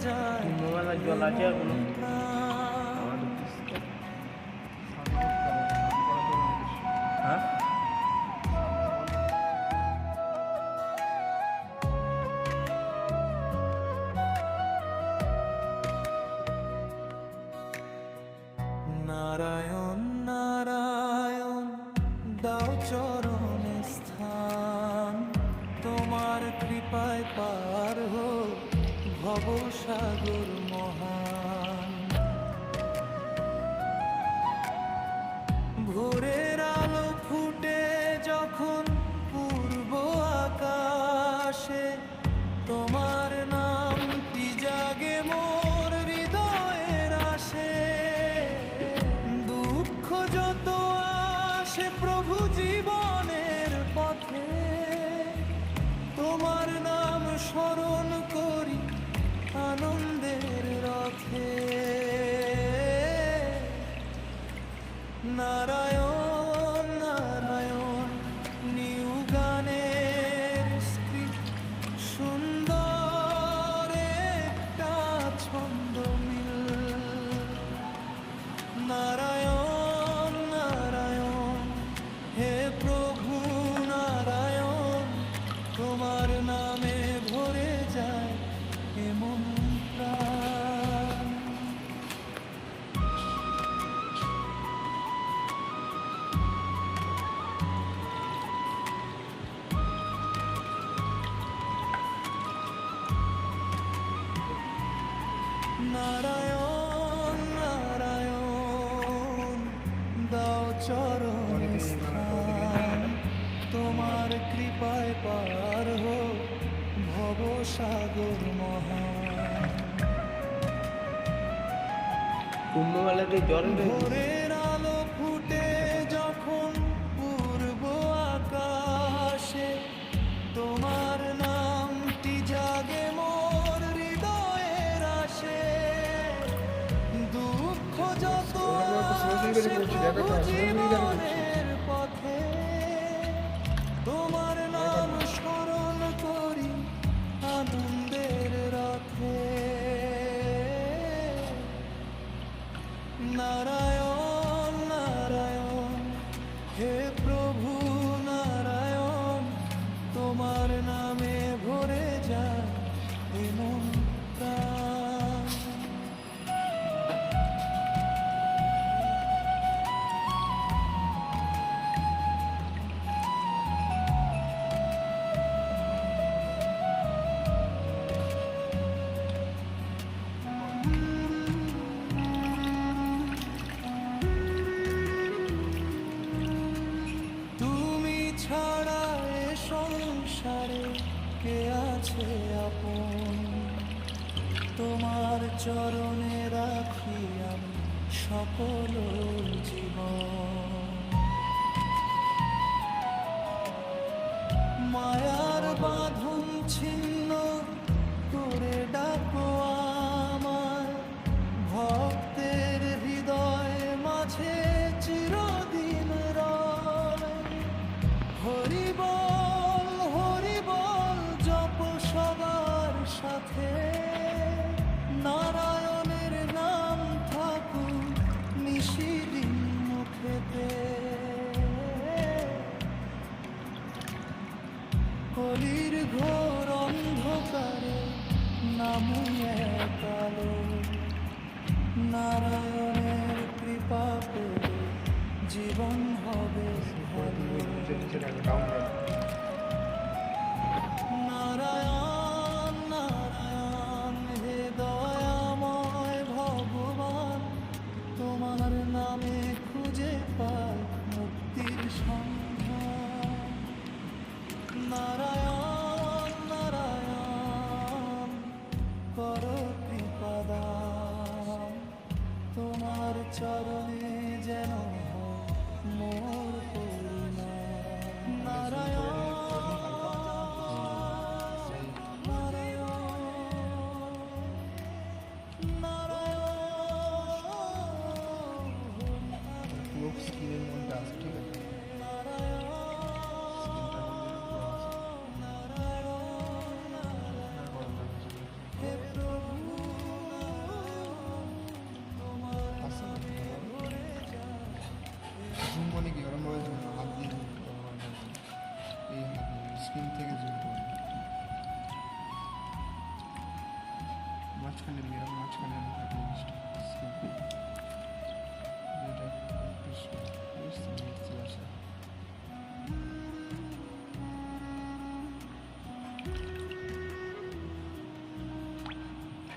যায় মোবাইলে জল আছে আর কোনো হ্যাঁ নারায়ণ নারায়ণ দাও চরণে স্থান, তোমার কৃপায় পার হোক ভবসাগর মহান। ভোরের আলো ফুটে যখন পূর্ব আকাশে, তোমার নামটি জাগে মোর হৃদয়ের আসে। দুঃখ যত আসে প্রভু জীবনের পথে, তোমার নাম স্মরণ করি আনন্দের রথে। নারায়ণ নারায়ণ নিউ গানের স্ক্রিপ্ট, সুন্দর একটা ছন্দ মিল। নারায়ণ নারায়ণ হে প্রভু নারায়ণ, তোমার নামে ভরে যায় এমন প্রাণ। নারায়ণ নারায়ণ দাও চরণে স্থান, তোমার কৃপায় পার হোক ভবসাগর মহান। কুম্ভমেলাতে জল ভোরের আলো ফুটে যখন পূর্ব আকাশে, তোমার নামটি জাগে মোর হৃদয়ের আসে। দুঃখ যত আসে প্রভু জীবনের পথে, তোমার নাম স্মরণ করি আনন্দের রথে। নারায়ণ নারায়ণ হে প্রভু নারায়ণ, তোমার নামে ভরে যায় এমন প্রাণ। তুমি ছাড়া এ সংসারে কে আছে আপন, তোমার চরণে রাখি আমি সকল জীবন। মায়ার বাঁধন ছিন্ন করে ডাকো আমায়, ভক্তের হৃদয় মাঝে চিরদিন রয়। হরি বল জপ সবার সাথে, নারায়ণের নাম থাকুক নিশিদিন মুখেতে। কলির ঘোর অন্ধকারে নামিয়ে কালো, নারায়ণের কৃপা পেলে জীবন হবে ভালো। নারায়ণ নারায়ণ হে দয়াময় ভগবান, তোমার নামে খুঁজে পাই মুক্তির সন্ধান। নারায়ণ নারায়ণ করো কৃপাদান, তোমার চরণে যেন হয় মোর পরিণাম। নারায়ণ স্কিনের মধ্যে আছে, ঠিক আছে। হে প্রভু স্ক্রিন থেকে জুম করবো। মাঝখানে নিয়ে মাঝখানে জিনিসটা স্ক্রিন যেটা বুঝতে পারছি।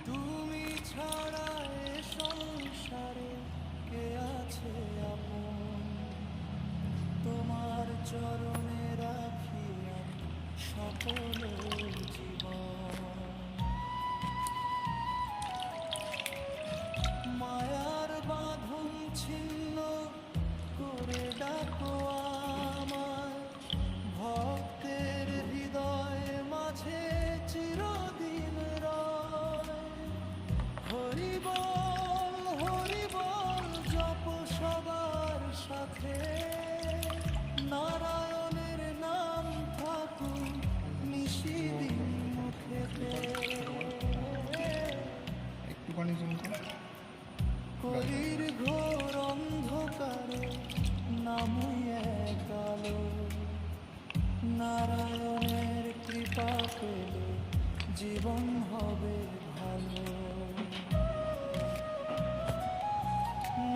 তুমি ছাড়া এ সংসারে কে আছে আপন, তোমার চরণে রাখি আমি সকল জীবন। মায়ার বাঁধন ছিন্ন করে ডাকো আমায়, ভক্তের হৃদয় মাঝে চিরদিন রয়। হরি বল জপ সবার সাথে, নারায়ণের নাম থাকুক নিশিদিন মুখেতে। একটুখানি জুম কর। কলির ঘোর অন্ধকারে নামুয়ে কালো, নারায়ণের কৃপা পেলে জীবন হবে ভালো।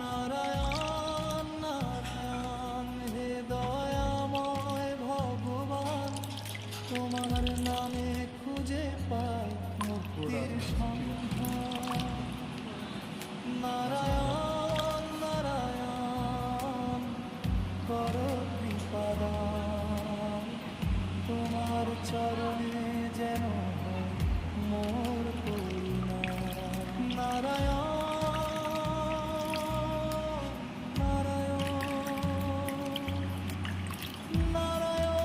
নারায়ণ নারায়ণ হে দয়াময় ভগবান, তোমার নামে খুঁজে পাই মুক্তির সন্ধান। নারায়ণ নারায়ণ করো কৃপাদান, তোমার চরণে যেন হয় মোর পরিণাম। নারায়ণ নারায়ণ নারায়ণ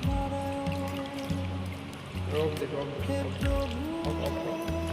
নারায়ণ। রব দেখো হে প্রভু